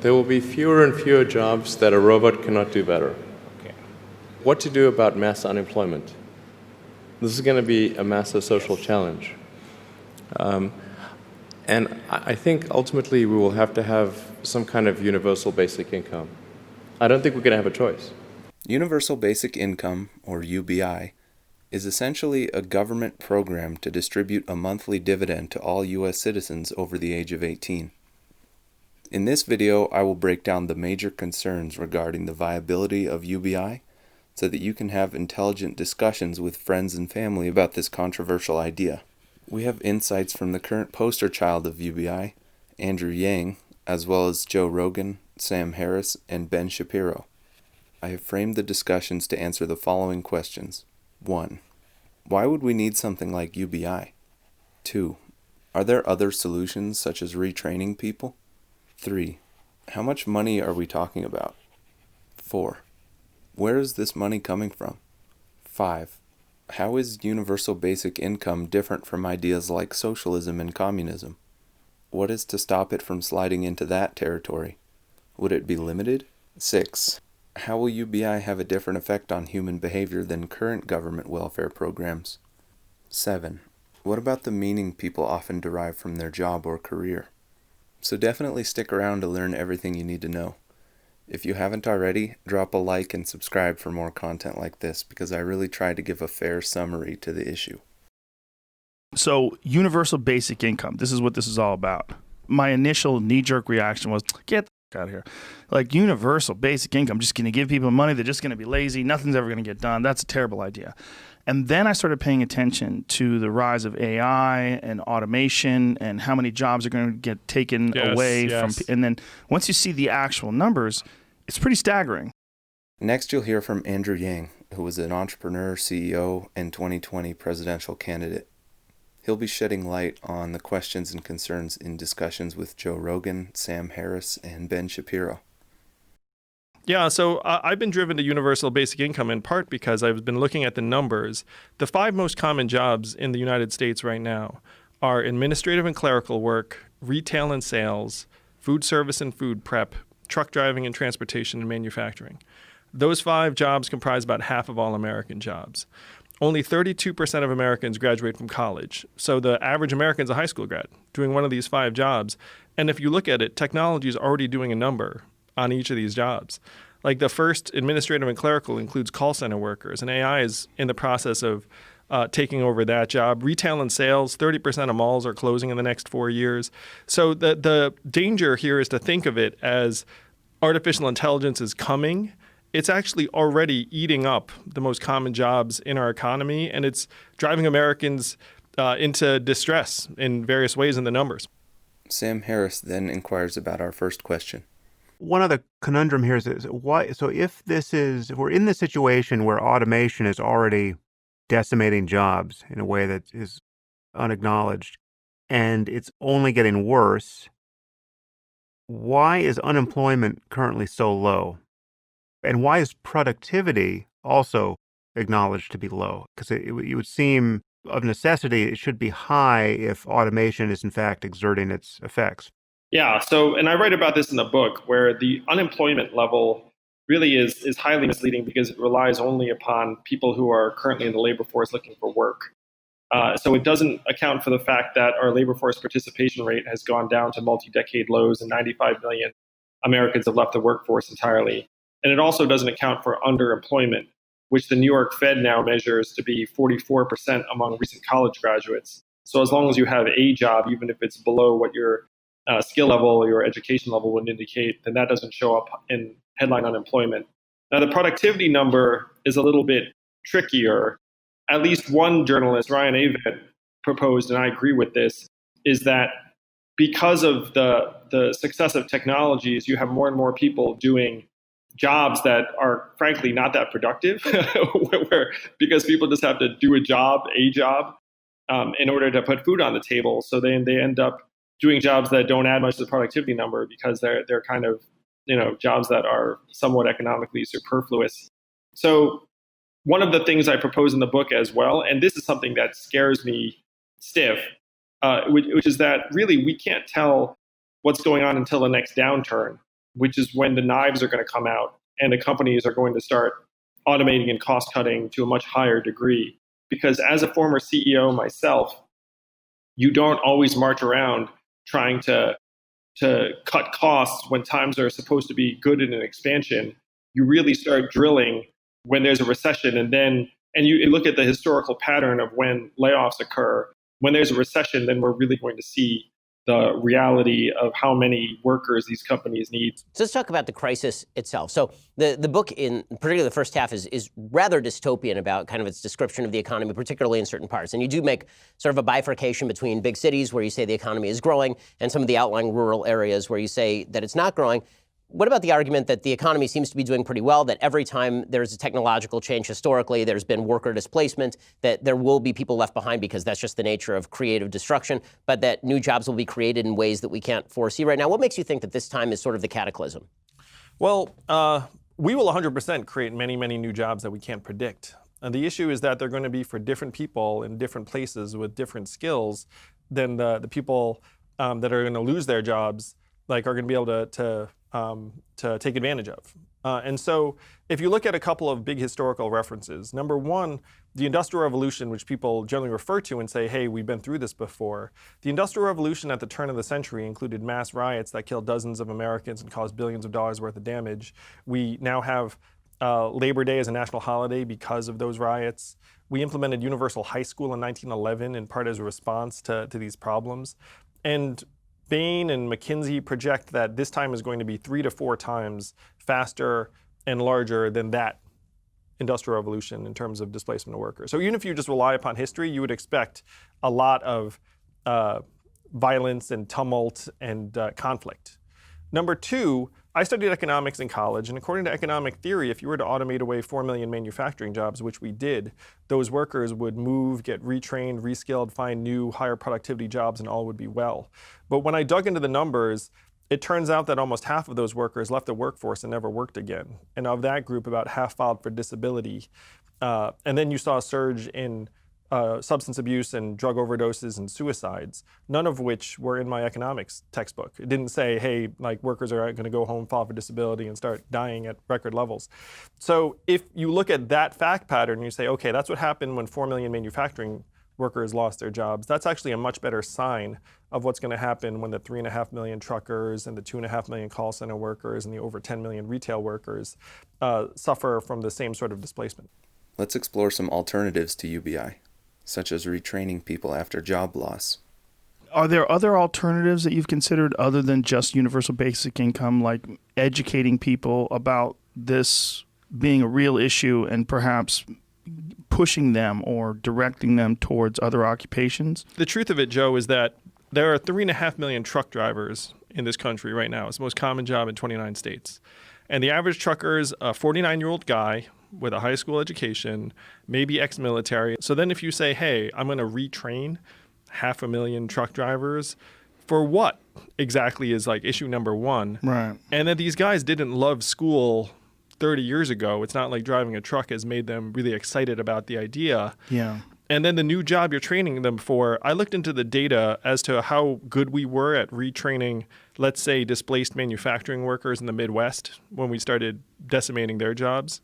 There will be fewer and fewer jobs that a robot cannot do better. Okay. What to do about mass unemployment? This is going to be a massive social challenge. And I think ultimately we will have to have some kind of universal basic income. I don't think we're going to have a choice. Universal Basic Income, or UBI, is essentially a government program to distribute a monthly dividend to all U.S. citizens over the age of 18. In this video, I will break down the major concerns regarding the viability of UBI so that you can have intelligent discussions with friends and family about this controversial idea. We have insights from the current poster child of UBI, Andrew Yang, as well as Joe Rogan, Sam Harris, and Ben Shapiro. I have framed the discussions to answer the following questions. 1. Why would we need something like UBI? 2. Are there other solutions such as retraining people? 3. How much money are we talking about? 4. Where is this money coming from? 5. How is universal basic income different from ideas like socialism and communism? What is to stop it from sliding into that territory? Would it be limited? 6. How will UBI have a different effect on human behavior than current government welfare programs? 7. What about the meaning people often derive from their job or career? So definitely stick around to learn everything you need to know. If you haven't already, drop a like and subscribe for more content like this because I really try to give a fair summary to the issue. So, universal basic income, this is what this is all about. My initial knee-jerk reaction was, get the out of here. Like, universal basic income, just going to give people money, they're just going to be lazy, nothing's ever going to get done. That's a terrible idea. And then I started paying attention to the rise of AI and automation and how many jobs are going to get taken away from. And then once you see the actual numbers, it's pretty staggering. Next, you'll hear from Andrew Yang, who was an entrepreneur, CEO, and 2020 presidential candidate. He'll be shedding light on the questions and concerns in discussions with Joe Rogan, Sam Harris, and Ben Shapiro. Yeah, so I've been driven to universal basic income in part because I've been looking at the numbers. The 5 most common jobs in the United States right now are administrative and clerical work, retail and sales, food service and food prep, truck driving and transportation and manufacturing. Those 5 jobs comprise about half of all American jobs. Only 32% of Americans graduate from college. So the average American's a high school grad doing one of these 5 jobs. And if you look at it, technology is already doing a number on each of these jobs. Like the first, administrative and clerical, includes call center workers, and AI is in the process of taking over that job. Retail and sales, 30% of malls are closing in the next 4 years. So the danger here is to think of it as artificial intelligence is coming. It's actually already eating up the most common jobs in our economy, and it's driving Americans into distress in various ways in the numbers. Sam Harris then inquires about our first question. One of the conundrum here is why. So if we're in the situation where automation is already decimating jobs in a way that is unacknowledged, and it's only getting worse, why is unemployment currently so low? And why is productivity also acknowledged to be low? Because it would seem of necessity it should be high if automation is in fact exerting its effects. Yeah, so, and I write about this in the book, where the unemployment level really is highly misleading because it relies only upon people who are currently in the labor force looking for work. So it doesn't account for the fact that our labor force participation rate has gone down to multi-decade lows and 95 million Americans have left the workforce entirely. And it also doesn't account for underemployment, which the New York Fed now measures to be 44% among recent college graduates. So as long as you have a job, even if it's below what your skill level or your education level would indicate, then that doesn't show up in headline unemployment. Now, the productivity number is a little bit trickier. At least one journalist, Ryan Avett, proposed, and I agree with this, is that because of the success of technologies, you have more and more people doing jobs that are frankly not that productive, because people just have to do a job, in order to put food on the table. So they end up doing jobs that don't add much to the productivity number because they're kind of, jobs that are somewhat economically superfluous. So one of the things I propose in the book as well, and this is something that scares me stiff, which is that really we can't tell what's going on until the next downturn. which is when the knives are going to come out and the companies are going to start automating and cost cutting to a much higher degree. Because as a former CEO myself, you don't always march around trying to cut costs when times are supposed to be good in an expansion. You really start drilling when there's a recession, and you look at the historical pattern of when layoffs occur. When there's a recession, then we're really going to see the reality of how many workers these companies need. So let's talk about the crisis itself. So the book, in particularly the first half, is rather dystopian about kind of its description of the economy, particularly in certain parts. And you do make sort of a bifurcation between big cities where you say the economy is growing and some of the outlying rural areas where you say that it's not growing. What about the argument that the economy seems to be doing pretty well, that every time there's a technological change historically, there's been worker displacement, that there will be people left behind because that's just the nature of creative destruction, but that new jobs will be created in ways that we can't foresee right now? What makes you think that this time is sort of the cataclysm? Well, we will 100% create many, many new jobs that we can't predict. And the issue is that they're going to be for different people in different places with different skills than the people that are going to lose their jobs, like, are going to be able to take advantage of. And so if you look at a couple of big historical references, number one, the Industrial Revolution, which people generally refer to and say, hey, we've been through this before. The Industrial Revolution at the turn of the century included mass riots that killed dozens of Americans and caused billions of dollars worth of damage. We now have Labor Day as a national holiday because of those riots. We implemented universal high school in 1911 in part as a response to these problems. And Bain and McKinsey project that this time is going to be 3 to 4 times faster and larger than that Industrial Revolution in terms of displacement of workers. So even if you just rely upon history, you would expect a lot of violence and tumult and conflict. Number two, I studied economics in college, and according to economic theory, if you were to automate away 4 million manufacturing jobs, which we did, those workers would move, get retrained, reskilled, find new, higher productivity jobs, and all would be well. But when I dug into the numbers, it turns out that almost half of those workers left the workforce and never worked again. And of that group, about half filed for disability. And then you saw a surge in substance abuse and drug overdoses and suicides, none of which were in my economics textbook. It didn't say, hey, like, workers are going to go home, file for disability, and start dying at record levels. So if you look at that fact pattern and you say, okay, that's what happened when 4 million manufacturing workers lost their jobs, that's actually a much better sign of what's going to happen when the 3.5 million truckers and the 2.5 million call center workers and the over 10 million retail workers suffer from the same sort of displacement. Let's explore some alternatives to UBI, such as retraining people after job loss. Are there other alternatives that you've considered other than just universal basic income, like educating people about this being a real issue and perhaps pushing them or directing them towards other occupations? The truth of it, Joe, is that there are 3.5 million truck drivers in this country right now. It's the most common job in 29 states. And the average trucker is a 49-year-old guy with a high school education, maybe ex-military. So then if you say, hey, I'm going to retrain 500,000 truck drivers, for what exactly is like issue number one? Right. And that these guys didn't love school 30 years ago. It's not like driving a truck has made them really excited about the idea. Yeah. And then the new job you're training them for, I looked into the data as to how good we were at retraining, let's say, displaced manufacturing workers in the Midwest when we started decimating their jobs.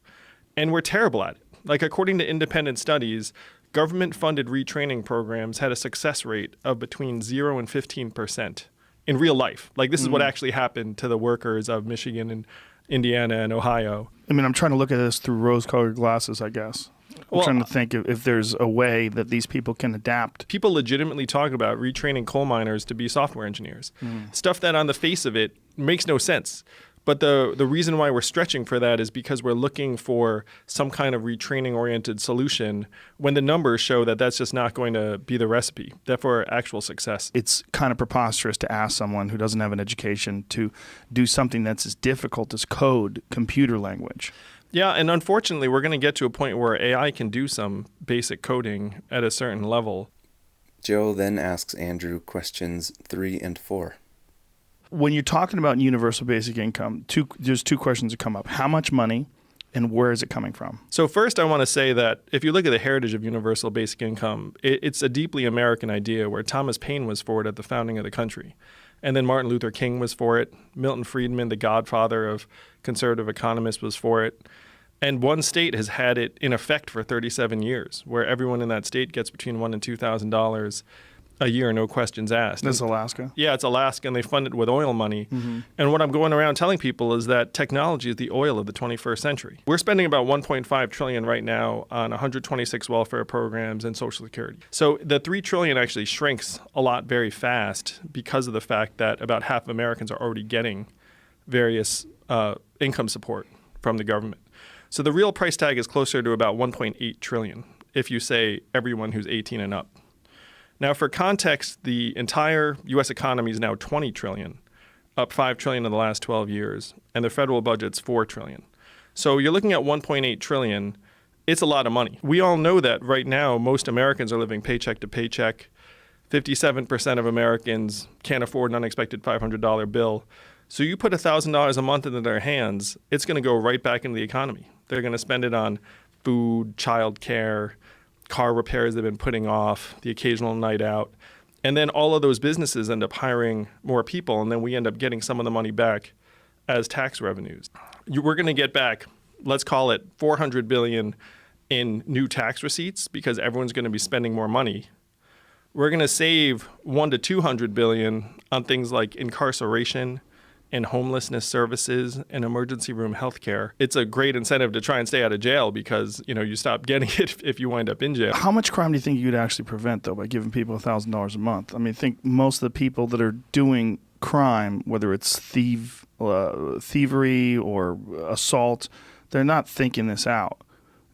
And we're terrible at it. Like, according to independent studies, government-funded retraining programs had a success rate of between 0 and 15% in real life. Like, this is what actually happened to the workers of Michigan and Indiana and Ohio. I mean, I'm trying to look at this through rose-colored glasses, I guess. I'm trying to think if there's a way that these people can adapt. People legitimately talk about retraining coal miners to be software engineers. Stuff that on the face of it makes no sense. But the reason why we're stretching for that is because we're looking for some kind of retraining-oriented solution when the numbers show that that's just not going to be the recipe for actual success. It's kind of preposterous to ask someone who doesn't have an education to do something that's as difficult as code, computer language. Yeah, and unfortunately, we're going to get to a point where AI can do some basic coding at a certain level. Joe then asks Andrew questions 3 and 4. When you're talking about universal basic income, there's 2 questions that come up. How much money and where is it coming from? So first, I want to say that if you look at the heritage of universal basic income, it's a deeply American idea where Thomas Paine was for it at the founding of the country. And then Martin Luther King was for it. Milton Friedman, the godfather of conservative economists, was for it. And one state has had it in effect for 37 years, where everyone in that state gets between $1,000 and $2,000 a year, no questions asked. This is Alaska? Yeah, it's Alaska, and they fund it with oil money. And what I'm going around telling people is that technology is the oil of the 21st century. We're spending about $1.5 trillion right now on 126 welfare programs and Social Security. So the $3 trillion actually shrinks a lot very fast because of the fact that about half of Americans are already getting various income support from the government. So the real price tag is closer to about 1.8 trillion if you say everyone who's 18 and up. Now, for context, the entire U.S. economy is now 20 trillion, up 5 trillion in the last 12 years, and the federal budget's 4 trillion. So you're looking at 1.8 trillion. It's a lot of money. We all know that right now most Americans are living paycheck to paycheck. 57% of Americans can't afford an unexpected $500 bill. So you put $1,000 a month into their hands, it's going to go right back into the economy. They're going to spend it on food, child care, car repairs they've been putting off, the occasional night out. And then all of those businesses end up hiring more people, and then we end up getting some of the money back as tax revenues. We're going to get back, let's call it $400 billion in new tax receipts because everyone's going to be spending more money. We're going to save $100 to $200 billion on things like incarceration and homelessness services and emergency room health care. It's a great incentive to try and stay out of jail because, you stop getting it if you wind up in jail. How much crime do you think you'd actually prevent, though, by giving people $1,000 a month? I mean, I think most of the people that are doing crime, whether it's thievery or assault, they're not thinking this out.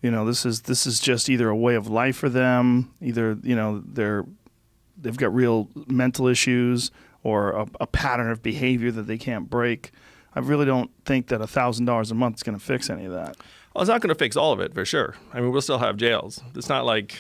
This is just either a way of life for them, either, they've got real mental issues or a pattern of behavior that they can't break. I really don't think that $1,000 a month is going to fix any of that. Well, it's not going to fix all of it, for sure. I mean, we'll still have jails. It's not like,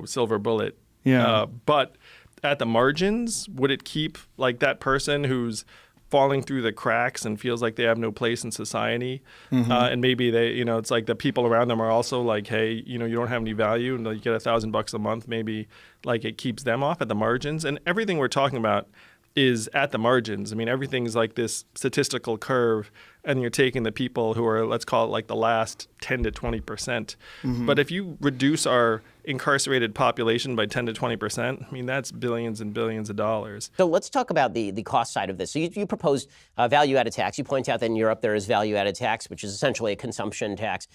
silver bullet. Yeah. But at the margins, would it keep like that person who's falling through the cracks and feels like they have no place in society? And maybe they, it's like the people around them are also like, hey, you don't have any value, and you get $1,000 a month. Maybe like it keeps them off at the margins. And everything we're talking about is at the margins. I mean, everything's like this statistical curve, and you're taking the people who are, let's call it like the last 10 to 20%. But if you reduce our incarcerated population by 10 to 20%, I mean, that's billions and billions of dollars. So let's talk about the cost side of this. So you proposed value-added tax. You point out that in Europe there is value-added tax, which is essentially a consumption tax.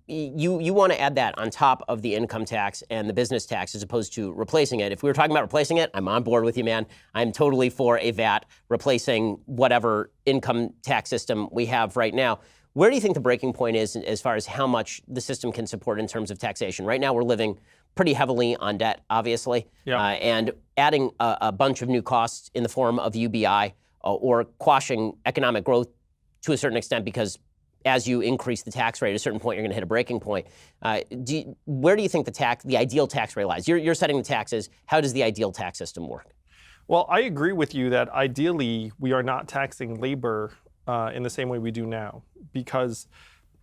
You want to add that on top of the income tax and the business tax as opposed to replacing it. If we were talking about replacing it, I'm on board with you, man. I'm totally for a VAT replacing whatever income tax system we have right now. Where do you think the breaking point is as far as how much the system can support in terms of taxation? Right now, we're living pretty heavily on debt, obviously, and adding a bunch of new costs in the form of UBI or quashing economic growth to a certain extent because as you increase the tax rate, at a certain point, you're going to hit a breaking point. Where do you think the ideal tax rate lies? You're setting the taxes. How does the ideal tax system work? Well, I agree with you that ideally we are not taxing labor in the same way we do now, because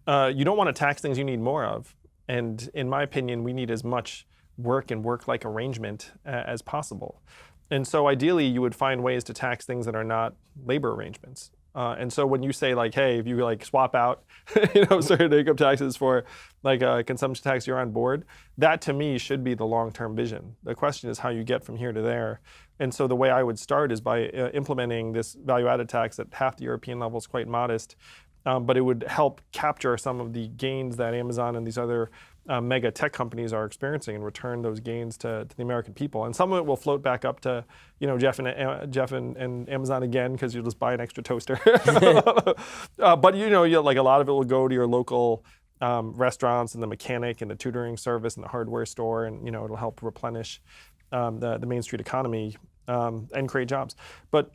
you don't want to tax things you need more of. And in my opinion, we need as much work and work-like arrangement as possible. And so ideally, you would find ways to tax things that are not labor arrangements. And so when you say like, hey, if you like swap out, certain income taxes for like a consumption tax, you're on board. That to me should be the long-term vision. The question is how you get from here to there. And so the way I would start is by implementing this value-added tax at half the European level is quite modest, but it would help capture some of the gains that Amazon and these other mega tech companies are experiencing and return those gains to the American people. And some of it will float back up to, Jeff and Amazon again, because you'll just buy an extra toaster. But like a lot of it will go to your local restaurants and the mechanic and the tutoring service and the hardware store, and it'll help replenish the Main Street economy and create jobs. But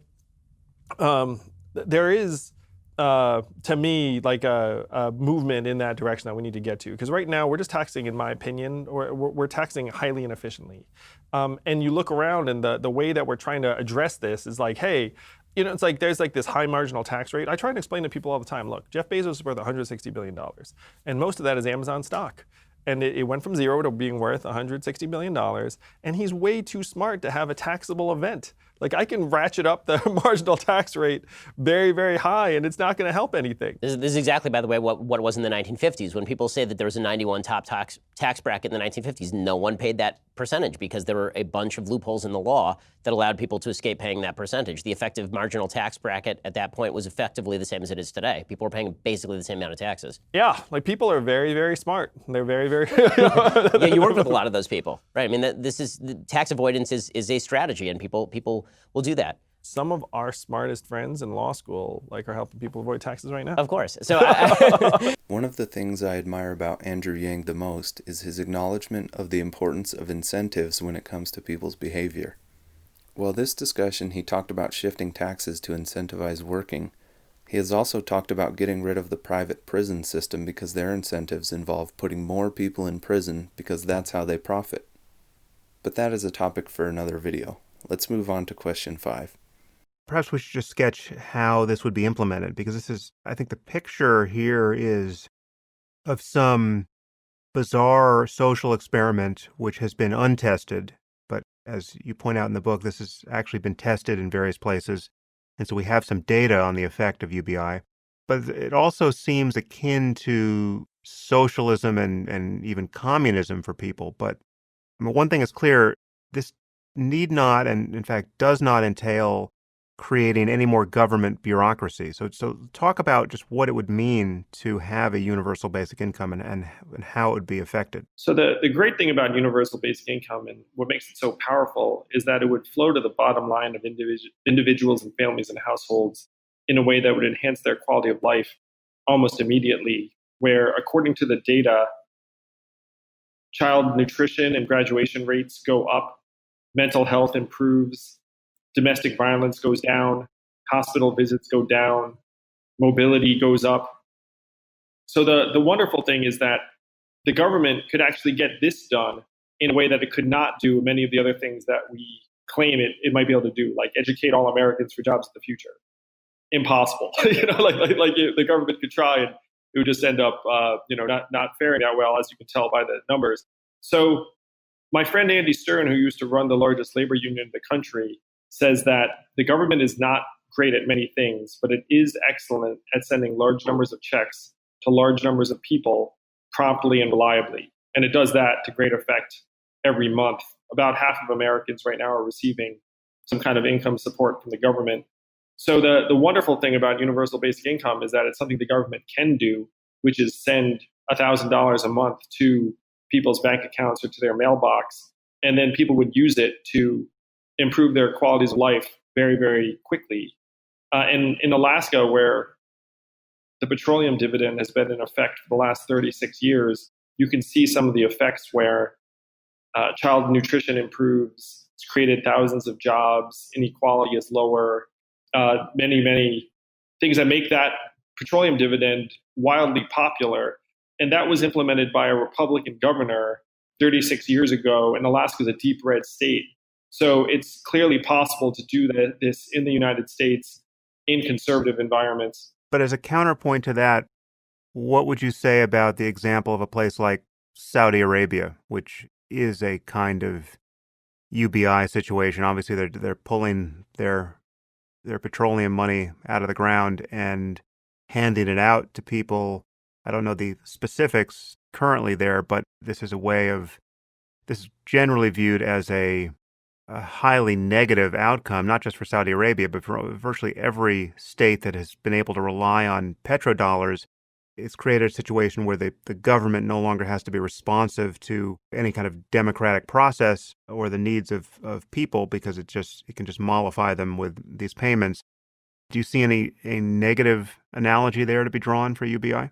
there is, to me, like a movement in that direction that we need to get to. Because right now we're just taxing, in my opinion, or we're taxing highly inefficiently. And you look around, and the way that we're trying to address this is like, hey, it's like there's like this high marginal tax rate. I try to explain to people all the time, look, Jeff Bezos is worth $160 billion. And most of that is Amazon stock. And it went from zero to being worth $160 billion. And he's way too smart to have a taxable event. Like I can ratchet up the marginal tax rate very, very high, and it's not going to help anything. This is exactly, by the way, what it was in the 1950s. When people say that there was a 91 top tax bracket in the 1950s, no one paid that percentage because there were a bunch of loopholes in the law that allowed people to escape paying that percentage. The effective marginal tax bracket at that point was effectively the same as it is today. People were paying basically the same amount of taxes. Yeah, like people are very, very smart. They're very, very. Yeah, you work with a lot of those people, right? I mean, tax avoidance is a strategy, and people will do that. Some of our smartest friends in law school are helping people avoid taxes right now. Of course. So one of the things I admire about Andrew Yang the most is his acknowledgement of the importance of incentives when it comes to people's behavior. While this discussion he talked about shifting taxes to incentivize working, he has also talked about getting rid of the private prison system because their incentives involve putting more people in prison because that's how they profit. But that is a topic for another video. Let's move on to question 5. Perhaps we should just sketch how this would be implemented, because this is, I think the picture here is of some bizarre social experiment which has been untested. But as you point out in the book, this has actually been tested in various places. And so we have some data on the effect of UBI. But it also seems akin to socialism and even communism for people. But one thing is clear, this need not, and in fact does not entail creating any more government bureaucracy. So talk about just what it would mean to have a universal basic income and how it would be affected. So the great thing about universal basic income and what makes it so powerful is that it would flow to the bottom line of individuals and families and households in a way that would enhance their quality of life almost immediately, where according to the data, child nutrition and graduation rates go up, mental health improves, domestic violence goes down, hospital visits go down, mobility goes up. So the wonderful thing is that the government could actually get this done in a way that it could not do many of the other things that we claim it might be able to do, like educate all Americans for jobs in the future. Impossible. The government could try and it would just end up not faring that well, as you can tell by the numbers. So my friend Andy Stern, who used to run the largest labor union in the country, says that the government is not great at many things, but it is excellent at sending large numbers of checks to large numbers of people promptly and reliably. And it does that to great effect every month. About half of Americans right now are receiving some kind of income support from the government. So the wonderful thing about universal basic income is that it's something the government can do, which is send $1,000 a month to people's bank accounts or to their mailbox. And then people would use it to improve their qualities of life very, very quickly. And in Alaska, where the petroleum dividend has been in effect for the last 36 years, you can see some of the effects where child nutrition improves, it's created thousands of jobs, inequality is lower, many, many things that make that petroleum dividend wildly popular. And that was implemented by a Republican governor 36 years ago, and Alaska is a deep red state. So it's clearly possible to do this in the United States in conservative environments. But as a counterpoint to that, what would you say about the example of a place like Saudi Arabia, which is a kind of UBI situation? Obviously, they're pulling their petroleum money out of the ground and handing it out to people. I don't know the specifics currently there, but this is generally viewed as a highly negative outcome, not just for Saudi Arabia, but for virtually every state that has been able to rely on petrodollars. It's created a situation where the government no longer has to be responsive to any kind of democratic process or the needs of people, because it can just mollify them with these payments. Do you see a negative analogy there to be drawn for UBI?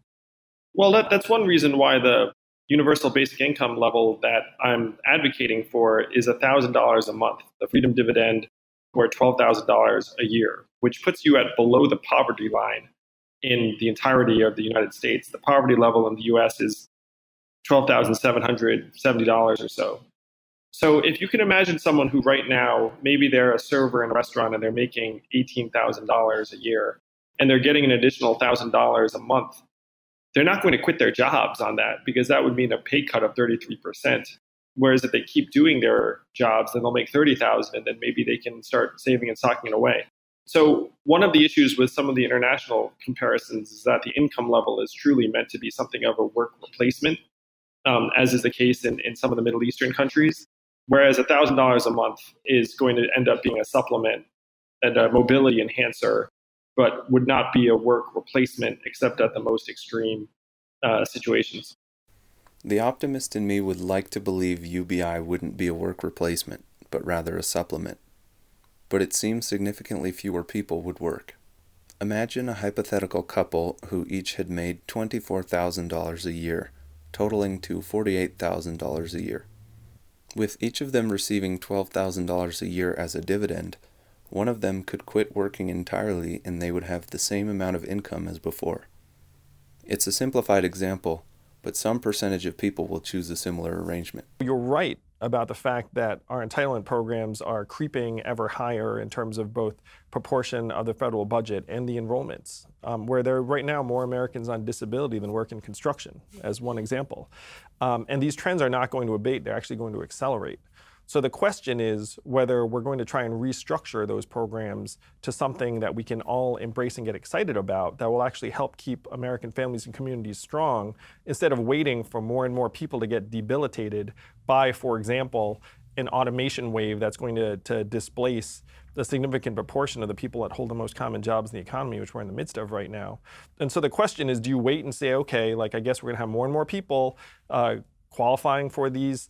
Well, that's one reason why the universal basic income level that I'm advocating for is $1,000 a month, the freedom dividend, or $12,000 a year, which puts you at below the poverty line in the entirety of the United States. The poverty level in the US is $12,770 or so. So if you can imagine someone who right now, maybe they're a server in a restaurant and they're making $18,000 a year, and they're getting an additional $1,000 a month, they're not going to quit their jobs on that, because that would mean a pay cut of 33%. Whereas if they keep doing their jobs, then they'll make 30,000, and then maybe they can start saving and stocking it away. So one of the issues with some of the international comparisons is that the income level is truly meant to be something of a work replacement, as is the case in some of the Middle Eastern countries. Whereas $1,000 a month is going to end up being a supplement and a mobility enhancer, but would not be a work replacement except at the most extreme situations. The optimist in me would like to believe UBI wouldn't be a work replacement, but rather a supplement. But it seems significantly fewer people would work. Imagine a hypothetical couple who each had made $24,000 a year, totaling to $48,000 a year. With each of them receiving $12,000 a year as a dividend, one of them could quit working entirely and they would have the same amount of income as before. It's a simplified example, but some percentage of people will choose a similar arrangement. You're right about the fact that our entitlement programs are creeping ever higher in terms of both proportion of the federal budget and the enrollments, where there are right now more Americans on disability than work in construction, as one example. And these trends are not going to abate, they're actually going to accelerate. So the question is whether we're going to try and restructure those programs to something that we can all embrace and get excited about that will actually help keep American families and communities strong, instead of waiting for more and more people to get debilitated by, for example, an automation wave that's going to displace the significant proportion of the people that hold the most common jobs in the economy, which we're in the midst of right now. And so the question is, do you wait and say, okay, like I guess we're going to have more and more people qualifying for these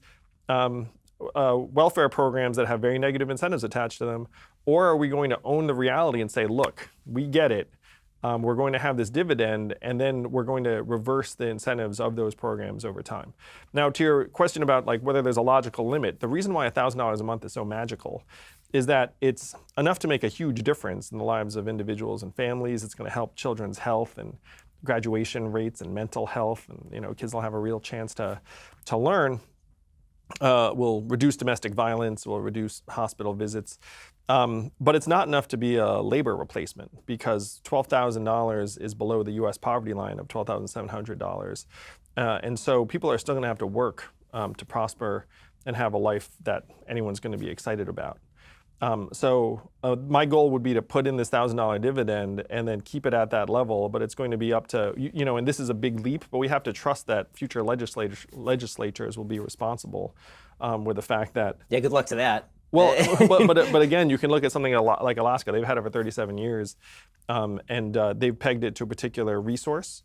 welfare programs that have very negative incentives attached to them, or are we going to own the reality and say, look, we get it, we're going to have this dividend, and then we're going to reverse the incentives of those programs over time. Now, to your question about like whether there's a logical limit, the reason why $1,000 a month is so magical is that it's enough to make a huge difference in the lives of individuals and families. It's going to help children's health and graduation rates and mental health, and kids will have a real chance to learn. Will reduce domestic violence, will reduce hospital visits. But it's not enough to be a labor replacement, because $12,000 is below the U.S. poverty line of $12,700. And so people are still going to have to work to prosper and have a life that anyone's going to be excited about. So my goal would be to put in this $1,000 dividend and then keep it at that level, but it's going to be up to, and this is a big leap, but we have to trust that future legislatures will be responsible with the fact that... Yeah, good luck to that. Well, but again, you can look at something like Alaska. They've had it for 37 years, and they've pegged it to a particular resource.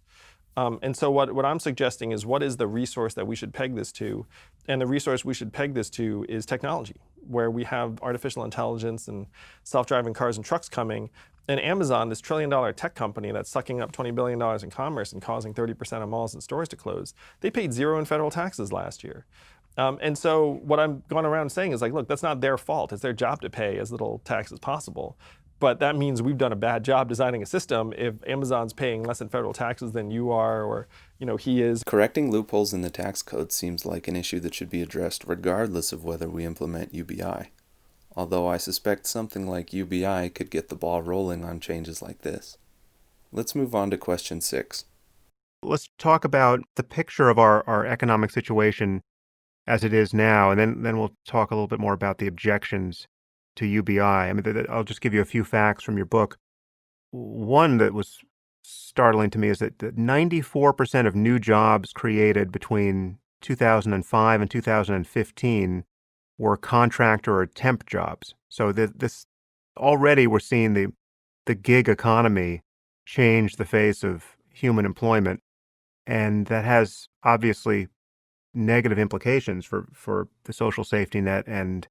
And so what I'm suggesting is, what is the resource that we should peg this to? And the resource we should peg this to is technology, where we have artificial intelligence and self-driving cars and trucks coming. And Amazon, this trillion-dollar tech company that's sucking up $20 billion in commerce and causing 30% of malls and stores to close, they paid zero in federal taxes last year. And so what I'm going around saying is, like, look, that's not their fault. It's their job to pay as little tax as possible. But that means we've done a bad job designing a system if Amazon's paying less in federal taxes than you are, or he is. Correcting loopholes in the tax code seems like an issue that should be addressed regardless of whether we implement UBI. Although I suspect something like UBI could get the ball rolling on changes like this. Let's move on to question 6. Let's talk about the picture of our economic situation as it is now, and then we'll talk a little bit more about the objections to UBI. I mean, I'll just give you a few facts from your book. One that was startling to me is that 94% of new jobs created between 2005 and 2015 were contractor or temp jobs. So this already we're seeing the gig economy change the face of human employment, and that has obviously negative implications for the social safety net and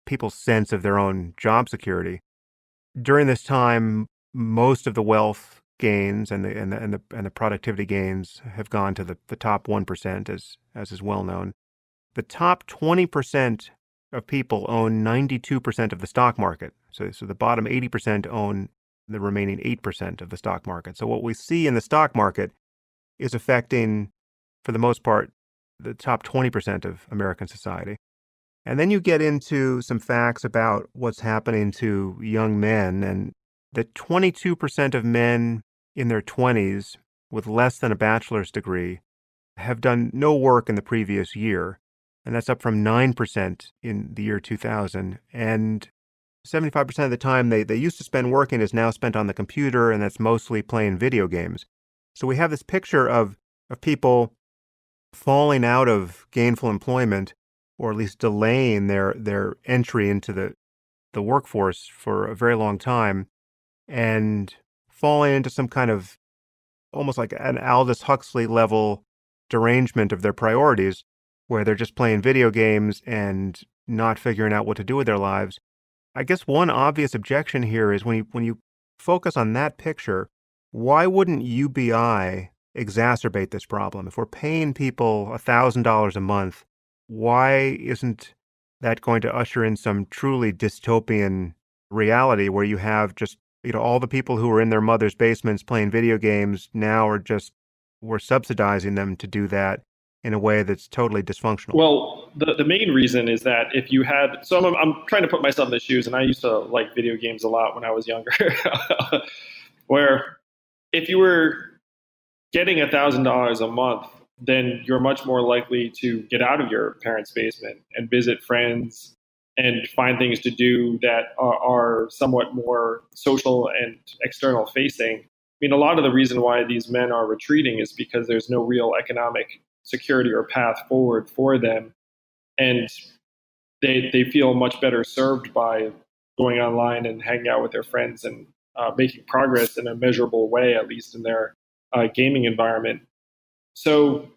people's sense of their own job security. During this time, most of the wealth gains and the productivity gains have gone to the top 1%, as is well known. The top 20% of people own 92% of the stock market. So the bottom 80% own the remaining 8% of the stock market. So what we see in the stock market is affecting, for the most part, the top 20% of American society. And then you get into some facts about what's happening to young men, and that 22% of men in their 20s with less than a bachelor's degree have done no work in the previous year. and that's up from 9% in the year 2000. And 75% of the time they used to spend working is now spent on the computer, and that's mostly playing video games. So we have this picture of people falling out of gainful employment, or at least delaying their entry into the workforce for a very long time, and falling into some kind of almost like an Aldous Huxley level derangement of their priorities, where they're just playing video games and not figuring out what to do with their lives. I guess one obvious objection here is when you focus on that picture, why wouldn't UBI exacerbate this problem? If we're paying people $1,000 a month, why isn't that going to usher in some truly dystopian reality where you have just, all the people who were in their mother's basements playing video games now we're subsidizing them to do that in a way that's totally dysfunctional? Well, the main reason is that if you had, so I'm trying to put myself in the shoes, and I used to like video games a lot when I was younger, where if you were getting $1,000 a month, then you're much more likely to get out of your parents' basement and visit friends and find things to do that are somewhat more social and external facing. I mean, a lot of the reason why these men are retreating is because there's no real economic security or path forward for them. And they feel much better served by going online and hanging out with their friends and making progress in a measurable way, at least in their gaming environment. So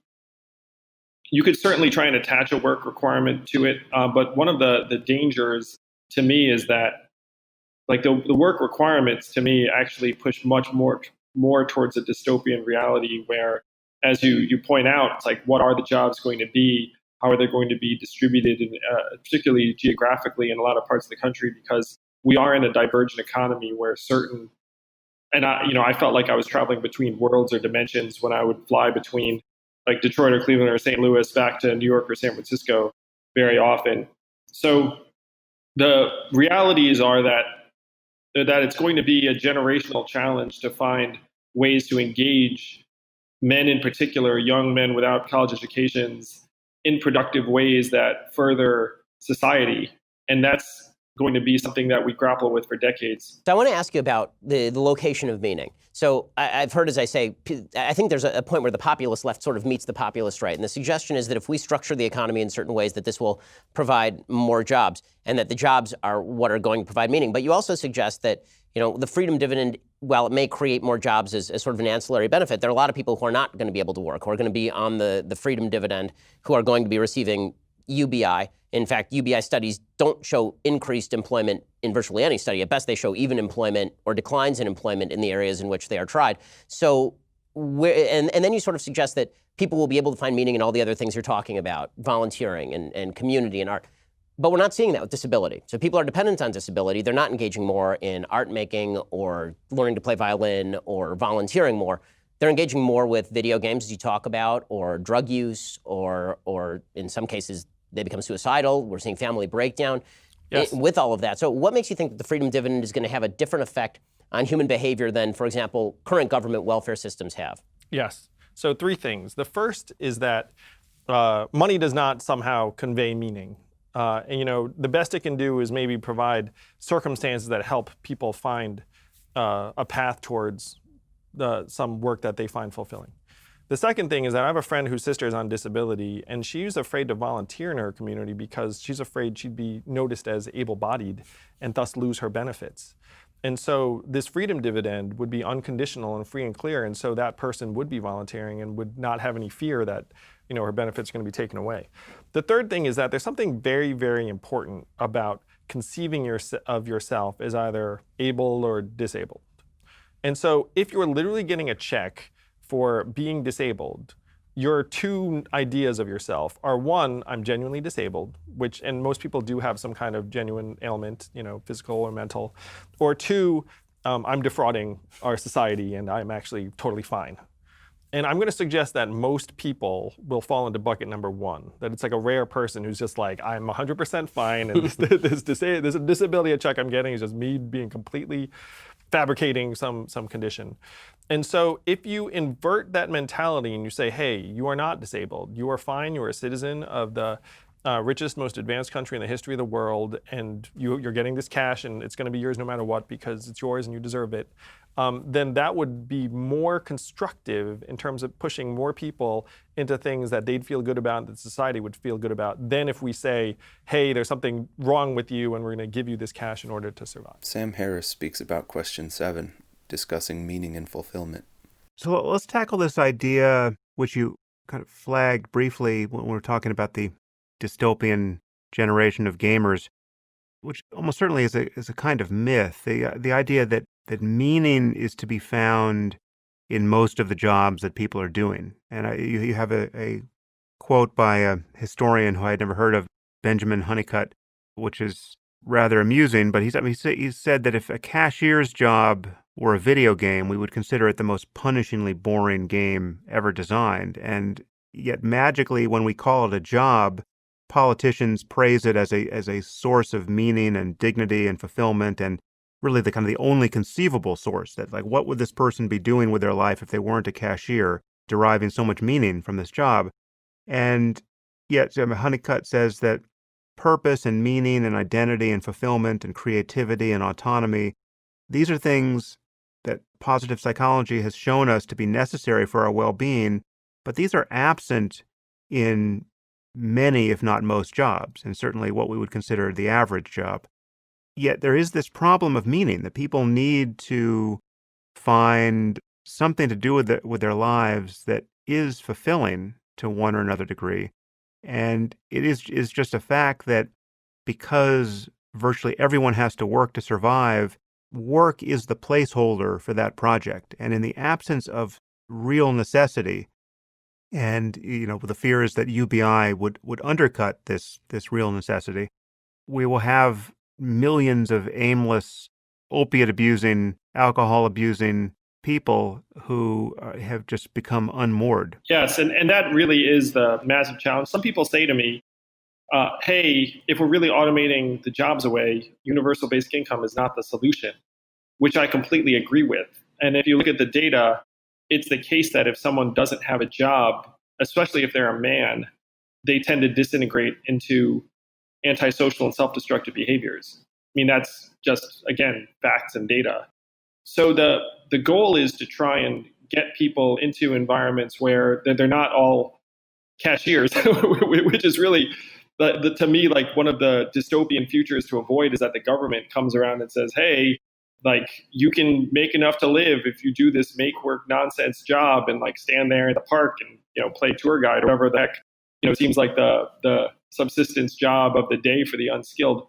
you could certainly try and attach a work requirement to it. But one of the dangers to me is that like the work requirements to me actually push much more towards a dystopian reality where, as you point out, it's like, what are the jobs going to be? How are they going to be distributed, particularly geographically in a lot of parts of the country? Because we are in a divergent economy where certain, and I felt like I was traveling between worlds or dimensions when I would fly between like Detroit or Cleveland or St. Louis back to New York or San Francisco very often. So the realities are that it's going to be a generational challenge to find ways to engage men, in particular, young men without college educations, in productive ways that further society. And that's going to be something that we grapple with for decades. So I want to ask you about the location of meaning. So I've heard, as I say, I think there's a point where the populist left sort of meets the populist right. And the suggestion is that if we structure the economy in certain ways, that this will provide more jobs, and that the jobs are what are going to provide meaning. But you also suggest that, the freedom dividend, while it may create more jobs as sort of an ancillary benefit, there are a lot of people who are not going to be able to work, who are going to be on the freedom dividend, who are going to be receiving UBI. In fact, UBI studies don't show increased employment in virtually any study. At best, they show even employment or declines in employment in the areas in which they are tried. So, and then you sort of suggest that people will be able to find meaning in all the other things you're talking about, volunteering and community and art. But we're not seeing that with disability. So people are dependent on disability. They're not engaging more in art making or learning to play violin or volunteering more. They're engaging more with video games, as you talk about, or drug use, or in some cases, they become suicidal. We're seeing family breakdown with all of that. So what makes you think that the freedom dividend is going to have a different effect on human behavior than, for example, current government welfare systems have? Yes. So 3 things. The first is that money does not somehow convey meaning. And the best it can do is maybe provide circumstances that help people find a path towards some work that they find fulfilling. The second thing is that I have a friend whose sister is on disability, and she's afraid to volunteer in her community because she's afraid she'd be noticed as able-bodied and thus lose her benefits. And so this freedom dividend would be unconditional and free and clear, and so that person would be volunteering and would not have any fear that her benefits are going to be taken away. The third thing is that there's something very, very important about conceiving of yourself as either able or disabled. And so if you're literally getting a check for being disabled, your 2 ideas of yourself are, 1, I'm genuinely disabled, and most people do have some kind of genuine ailment, physical or mental, or 2, I'm defrauding our society and I'm actually totally fine. And I'm going to suggest that most people will fall into bucket number 1, that it's like a rare person who's just like, I'm 100% fine, and this disability check I'm getting is just me being completely fabricating some condition. And so if you invert that mentality and you say, hey, you are not disabled, you are fine, you are a citizen of the richest, most advanced country in the history of the world, and you're getting this cash and it's going to be yours no matter what because it's yours and you deserve it, then that would be more constructive in terms of pushing more people into things that they'd feel good about, that society would feel good about, than if we say, hey, there's something wrong with you and we're going to give you this cash in order to survive. Sam Harris speaks about question 7, discussing meaning and fulfillment. So let's tackle this idea, which you kind of flagged briefly when we were talking about the dystopian generation of gamers, which almost certainly is a kind of myth. The idea that meaning is to be found in most of the jobs that people are doing. And you have a quote by a historian who I had never heard of, Benjamin Honeycutt, which is rather amusing. But he said that if a cashier's job were a video game, we would consider it the most punishingly boring game ever designed. And yet magically, when we call it a job, politicians praise it as a source of meaning and dignity and fulfillment, and really the kind of the only conceivable source. That, like, what would this person be doing with their life if they weren't a cashier, deriving so much meaning from this job? And yet Honeycutt says that purpose and meaning and identity and fulfillment and creativity and autonomy, these are things that positive psychology has shown us to be necessary for our well-being, but these are absent in many, if not most, jobs, and certainly what we would consider the average job. Yet there is this problem of meaning, that people need to find something to do with their lives that is fulfilling to one or another degree. And it is just a fact that because virtually everyone has to work to survive, work is the placeholder for that project. And in the absence of real necessity, and the fear is that UBI would undercut this real necessity, we will have millions of aimless, opiate-abusing, alcohol-abusing people who have just become unmoored. Yes, and that really is the massive challenge. Some people say to me, hey, if we're really automating the jobs away, universal basic income is not the solution, which I completely agree with. And if you look at the data, it's the case that if someone doesn't have a job, especially if they're a man, they tend to disintegrate into antisocial and self-destructive behaviors. I mean, that's just, again, facts and data. So the goal is to try and get people into environments where they're not all cashiers, which is really, to me, like one of the dystopian futures to avoid is that the government comes around and says, hey, like, you can make enough to live if you do this make work nonsense job and like stand there in the park and play tour guide or whatever the heck seems like the subsistence job of the day for the unskilled.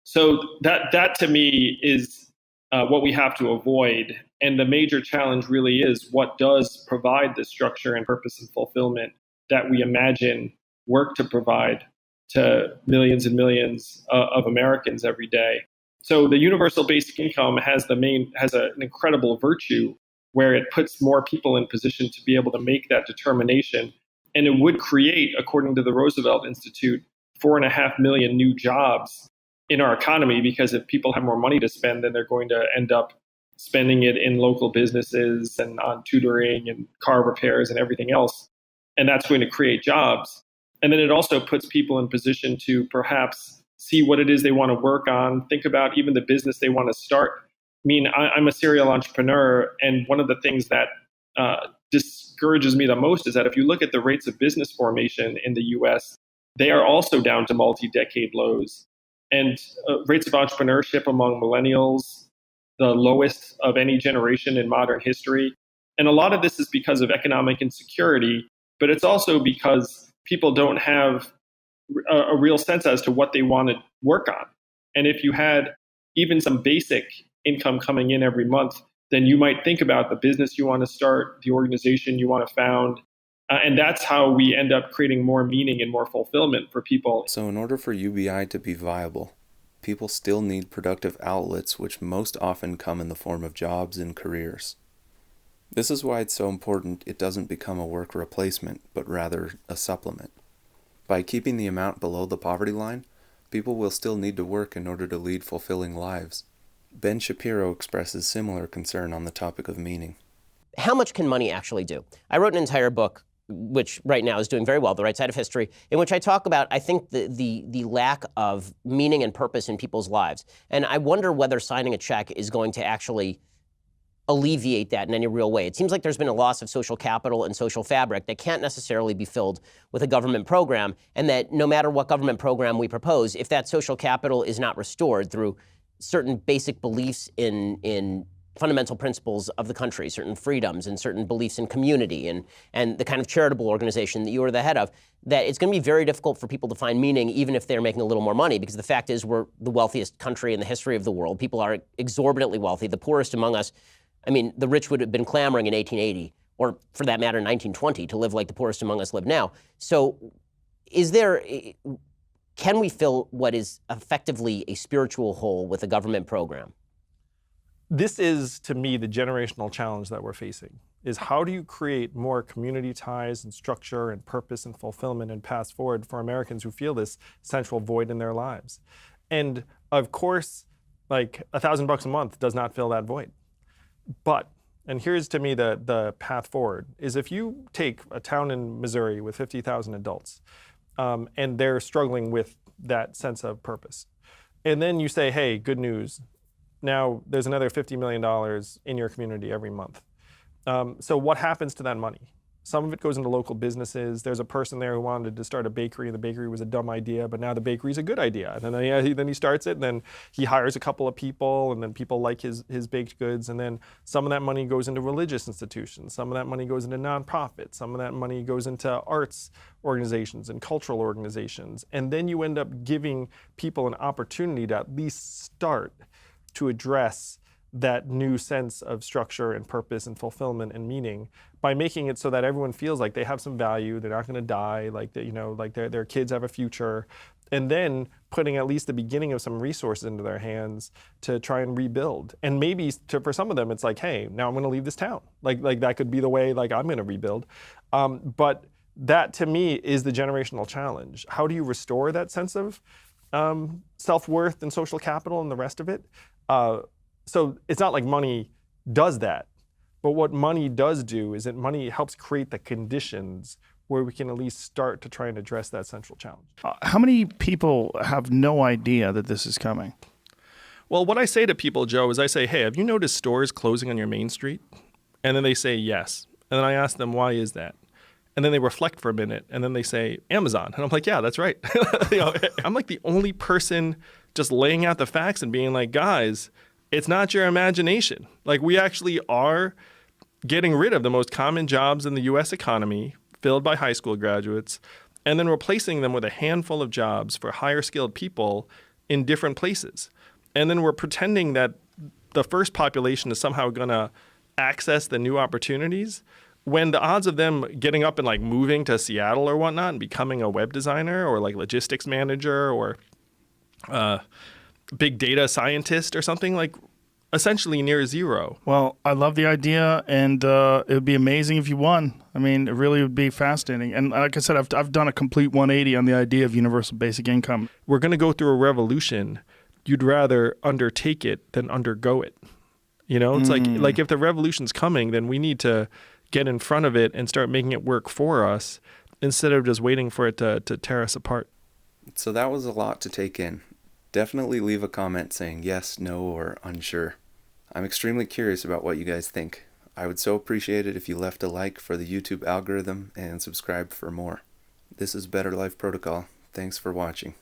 So that to me is what we have to avoid. And the major challenge really is what does provide the structure and purpose and fulfillment that we imagine work to provide to millions and millions of Americans every day. So the universal basic income has an incredible virtue where it puts more people in position to be able to make that determination. And it would create, according to the Roosevelt Institute, 4.5 million new jobs in our economy, because if people have more money to spend, then they're going to end up spending it in local businesses and on tutoring and car repairs and everything else. And that's going to create jobs. And then it also puts people in position to perhaps see what it is they want to work on, think about even the business they want to start. I mean, I'm a serial entrepreneur, and one of the things that discourages me the most is that if you look at the rates of business formation in the US, they are also down to multi-decade lows. And rates of entrepreneurship among millennials, the lowest of any generation in modern history. And a lot of this is because of economic insecurity, but it's also because people don't have a real sense as to what they want to work on. And if you had even some basic income coming in every month, then you might think about the business you want to start, the organization you want to found. And that's how we end up creating more meaning and more fulfillment for people. So in order for UBI to be viable, people still need productive outlets, which most often come in the form of jobs and careers. This is why it's so important it doesn't become a work replacement, but rather a supplement. By keeping the amount below the poverty line, people will still need to work in order to lead fulfilling lives. Ben Shapiro expresses similar concern on the topic of meaning. How much can money actually do? I wrote an entire book which right now is doing very well, The Right Side of History, in which I talk about, I think, the lack of meaning and purpose in people's lives. And I wonder whether signing a check is going to actually alleviate that in any real way. It seems like there's been a loss of social capital and social fabric that can't necessarily be filled with a government program, and that no matter what government program we propose, if that social capital is not restored through certain basic beliefs in fundamental principles of the country, certain freedoms and certain beliefs in community and the kind of charitable organization that you are the head of, that it's going to be very difficult for people to find meaning even if they're making a little more money, because the fact is we're the wealthiest country in the history of the world. People are exorbitantly wealthy. The poorest among us, I mean, the rich would have been clamoring in 1880, or for that matter, 1920, to live like the poorest among us live now. So can we fill what is effectively a spiritual hole with a government program? This is, to me, the generational challenge that we're facing, is how do you create more community ties and structure and purpose and fulfillment and paths forward for Americans who feel this central void in their lives? And of course, like $1,000 a month does not fill that void. But, and here's to me the path forward, is if you take a town in Missouri with 50,000 adults, and they're struggling with that sense of purpose, and then you say, hey, good news, now there's another $50 million in your community every month. So what happens to that money? Some of it goes into local businesses. There's a person there who wanted to start a bakery, and the bakery was a dumb idea, but now the bakery is a good idea. And then he starts it, and then he hires a couple of people, and then people like his baked goods, and then some of that money goes into religious institutions. Some of that money goes into nonprofits. Some of that money goes into arts organizations and cultural organizations. And then you end up giving people an opportunity to at least start to address that new sense of structure and purpose and fulfillment and meaning by making it so that everyone feels like they have some value, they're not going to die, like that, like their kids have a future, and then putting at least the beginning of some resources into their hands to try and rebuild. And maybe for some of them, it's like, hey, now I'm going to leave this town. Like that could be the way like I'm going to rebuild. But that to me is the generational challenge. How do you restore that sense of self-worth and social capital and the rest of it? So it's not like money does that, but what money does do is that money helps create the conditions where we can at least start to try and address that central challenge. How many people have no idea that this is coming? Well, what I say to people, Joe, is I say, hey, have you noticed stores closing on your main street? And then they say yes. And then I ask them, why is that? And then they reflect for a minute, and then they say, Amazon. And I'm like, yeah, that's right. I'm like the only person just laying out the facts and being like, guys, it's not your imagination. Like, we actually are getting rid of the most common jobs in the U.S. economy, filled by high school graduates, and then replacing them with a handful of jobs for higher skilled people in different places. And then we're pretending that the first population is somehow going to access the new opportunities, when the odds of them getting up and like moving to Seattle or whatnot and becoming a web designer or like logistics manager or big data scientist or something, like essentially near zero. Well, I love the idea, and it would be amazing if you won. I mean, it really would be fascinating. And like I said, I've done a complete 180 on the idea of universal basic income. We're going to go through a revolution. You'd rather undertake it than undergo it. You know, it's like if the revolution's coming, then we need to get in front of it and start making it work for us instead of just waiting for it to tear us apart. So that was a lot to take in. Definitely leave a comment saying yes, no, or unsure. I'm extremely curious about what you guys think. I would so appreciate it if you left a like for the YouTube algorithm and subscribed for more. This is Better Life Protocol. Thanks for watching.